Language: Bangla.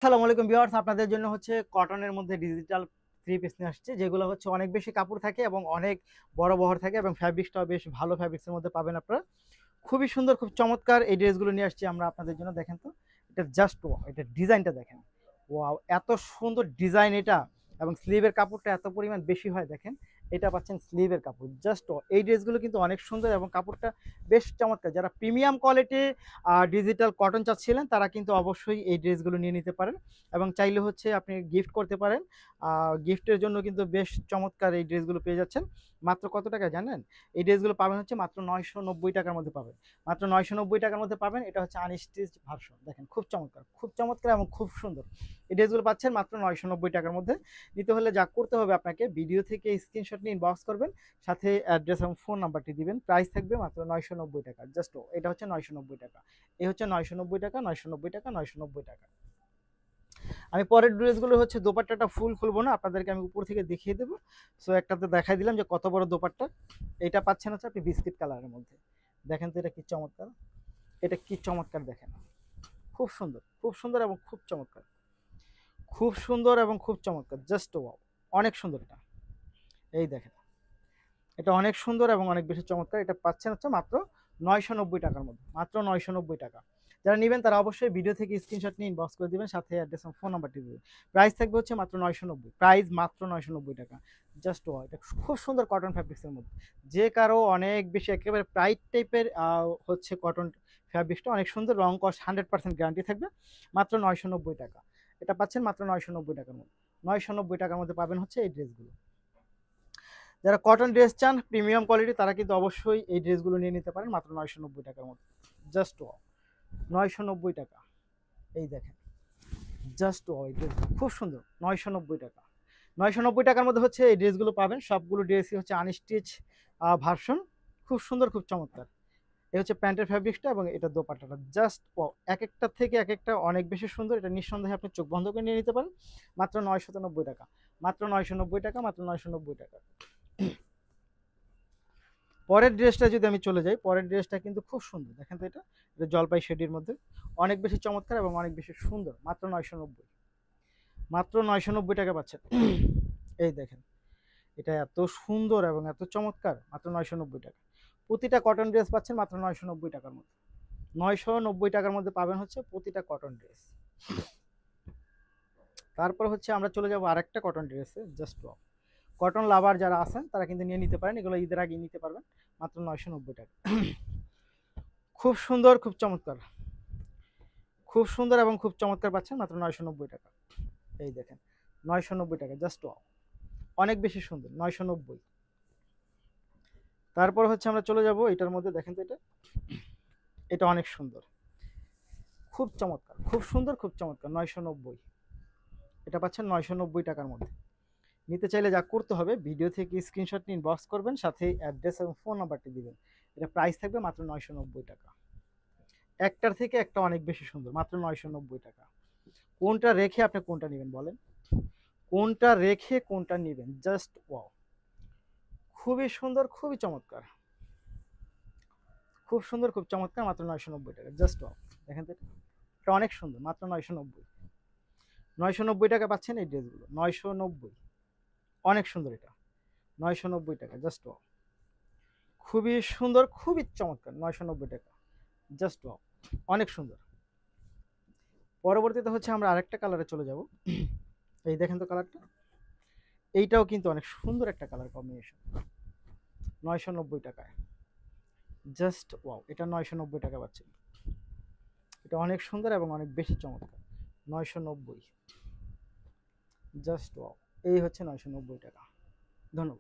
আসসালামু আলাইকুম ভিউয়ার্স, আপনাদের জন্য হচ্ছে কটনের মধ্যে ডিজিটাল থ্রি পিস নিয়ে আসছে, যেগুলো হচ্ছে অনেক বেশি কাপড় থাকে এবং অনেক বড় বহর থাকে এবং ফ্যাব্রিক্সটাও বেশ ভালো ফ্যাব্রিক্সের মধ্যে পাবেন আপনারা। খুবই সুন্দর, খুব চমৎকার এই ড্রেসগুলো নিয়ে আসছি আমরা আপনাদের জন্য। দেখেন তো, এটা জাস্ট ওয়াও, এটা ডিজাইনটা দেখেন। ওয়াও, এত সুন্দর ডিজাইন এটা, এবং স্লিভের কাপড়টা এত পরিমাণ বেশি হয় দেখেন। এটা পাচ্ছেন স্লিভের কাপড়, জাস্ট এই ড্রেসগুলো কিন্তু অনেক সুন্দর এবং কাপড়টা বেশ চমৎকার। যারা প্রিমিয়াম কোয়ালিটি ডিজিটাল কটন চাচ্ছিলেন তারা কিন্তু অবশ্যই এই ড্রেসগুলো নিয়ে নিতে পারেন, এবং চাইলে হচ্ছে আপনি গিফট করতে পারেন। গিফটের জন্য কিন্তু বেশ চমৎকার এই ড্রেসগুলো পেয়ে যাচ্ছেন। মাত্র কত টাকা জানেন? এই ড্রেসগুলো পাবেন হচ্ছে মাত্র 990 টাকার মধ্যে পাবেন। মাত্র 990 টাকার মধ্যে পাবেন। এটা হচ্ছে আনস্টিচ ভার্সন, দেখেন খুব চমৎকার, খুব চমৎকার এবং খুব সুন্দর। এই ড্রেসগুলো পাচ্ছেন মাত্র 990 টাকার মধ্যে। নিতে হলে যা করতে হবে, আপনাকে ভিডিও থেকে স্ক্রিনশট নিয়ে ইনবক্স করবেন, সাথে অ্যাড্রেস এবং ফোন নাম্বারটি দিবেন। প্রাইস থাকবে মাত্র 990 টাকা, জাস্ট এটা হচ্ছে 990 টাকা। এই হচ্ছে 990 টাকা, 990 টাকা, 990 টাকা। আমি পরের ড্রেসগুলো হচ্ছে দোপাট্টাটা ফুল খুলবো না, আপনাদেরকে আমি উপর থেকে দেখিয়ে দেবো। সো একটাতে দেখাই দিলাম যে কত বড় দোপাট্টা। এটা পাচ্ছেন হচ্ছে আপনি বিস্কিট কালারের মধ্যে। দেখেন তো এটা কি চমৎকার, এটা কি চমৎকার দেখেন। খুব সুন্দর, খুব সুন্দর এবং খুব চমৎকার, খুব সুন্দর এবং খুব চমৎকার, জাস্ট ওয়াও, অনেক সুন্দর এটা। এই দেখেন, এটা অনেক সুন্দর এবং অনেক বেশি চমৎকার। এটা পাচ্ছেন হচ্ছে মাত্র 990 টাকার মধ্যে, মাত্র 990 টাকা। যারা নেবেন তারা অবশ্যই ভিডিও থেকে স্ক্রিনশট নিয়ে ইনবক্স করে দিবেন, সাথে অ্যাড্রেস এবং ফোন নাম্বারটি দিবেন। প্রাইস থাকবে হচ্ছে মাত্র 990, প্রাইস মাত্র 990 টাকা। জাস্ট ওয়াও, এটা খুব সুন্দর কটন ফ্যাব্রিক্সের মধ্যে। যে কারো অনেক বেশি একেবারে প্রাইট টাইপের হচ্ছে কটন ফ্যাব্রিক্সটা অনেক সুন্দর, রং কস্ট 100% গ্যারান্টি থাকবে। মাত্র 990 টাকা, এটা পাচ্ছেন মাত্র 990 টাকার মধ্যে। 990 টাকার মধ্যে পাবেন হচ্ছে এই ড্রেসগুলো। যারা কটন ড্রেস চান প্রিমিয়াম কোয়ালিটি, তারা কিন্তু অবশ্যই এই ড্রেসগুলো নিয়ে নিতে পারেন মাত্র 990 টাকার মধ্যে। জাস্ট ওয়াও, 990 টাকা। এই দেখেন, জাস্ট ওয়াও, এই ড্রেস খুব সুন্দর। 990 টাকা, 990 টাকার মধ্যে হচ্ছে এই ড্রেসগুলো পাবেন। সবগুলো ড্রেসই হচ্ছে আনস্টিচ ভার্সন, খুব সুন্দর, খুব চমৎকার। এই হচ্ছে প্যান্টের ফ্যাব্রিক্সটা এবং এটা দোপাট্টাটা, জাস্ট ওয়াও, এক একটা থেকে এক একটা অনেক বেশি সুন্দর। এটা নিঃসন্দেহে আপনি চোখ বন্ধ করে নিয়ে নিতে পারেন মাত্র 990 টাকা, মাত্র 990 টাকা, মাত্র 990 টাকা। পরের ড্রেসটা যদি আমি চলে যাই, পরের ড্রেসটা কিন্তু খুব সুন্দর। দেখেন তো, এটা এটা জলপাই শেডির মধ্যে, অনেক বেশি চমৎকার এবং অনেক বেশি সুন্দর। মাত্র 990, মাত্র 990 টাকা পাচ্ছেন। এই দেখেন, এটা এত সুন্দর এবং এত চমৎকার, মাত্র 990 টাকা। প্রতিটা কটন ড্রেস পাচ্ছেন মাত্র 990 টাকার মধ্যে। 990 টাকার মধ্যে পাবেন হচ্ছে প্রতিটা কটন ড্রেস। তারপর হচ্ছে আমরা চলে যাব আরেকটা কটন ড্রেসে, জাস্ট কটন লাভার যারা আছেন তারা কিন্তু নিয়ে নিতে পারেন, এগুলো ঈদের আগে নিতে পারবেন মাত্র 990 টাকা। খুব সুন্দর, খুব চমৎকার, খুব সুন্দর এবং খুব চমৎকার পাচ্ছেন মাত্র 990 টাকা। এই দেখেন, 990 টাকা, জাস্ট ওয়াও, অনেক বেশি সুন্দর, 990। তারপর হচ্ছে আমরা চলে যাব এটার মধ্যে। দেখেন তো, এটা এটা অনেক সুন্দর, খুব চমৎকার, খুব সুন্দর, খুব চমৎকার, 990। এটা পাচ্ছেন 990 টাকার মধ্যে। নিতে চাইলে যা করতে হবে, ভিডিও থেকে স্ক্রিনশট নিয়ে ইনবক্স করবেন, সাথে অ্যাড্রেস এবং ফোন নাম্বারটি দিবেন। এটা প্রাইস থাকবে মাত্র 990 টাকা। একটার থেকে একটা অনেক বেশি সুন্দর, মাত্র 990 টাকা। কোনটা রেখে আপনি কোনটা নেবেন বলেন, কোনটা রেখে কোনটা নেবেন? জাস্ট ওয়াও, খুবই সুন্দর, খুবই চমৎকার, খুব সুন্দর, খুব চমৎকার, মাত্র 990 টাকা। জাস্ট ওয়াও, দেখেন তো, এটা অনেক সুন্দর, মাত্র 990। 990 টাকা পাচ্ছেন এই ড্রেসগুলো, 990। অনেক সুন্দর এটা, 990 টাকা, জাস্ট ওয়াও, খুবই সুন্দর, খুবই চমৎকার, 990 টাকা, জাস্ট ওয়াও, অনেক সুন্দর। পরবর্তীতে হচ্ছে আমরা আরেকটা কালারে চলে যাব। এই দেখেন তো কালারটা, এইটাও কিন্তু অনেক সুন্দর একটা কালার কম্বিনেশন, 990 টাকায়, জাস্ট ওয়াও, এটা 990 টাকা পাচ্ছেন। এটা অনেক সুন্দর এবং অনেক বেশি চমৎকার, 990, জাস্ট ওয়াও। এই হচ্ছে 990 টাকা। ধন্যবাদ।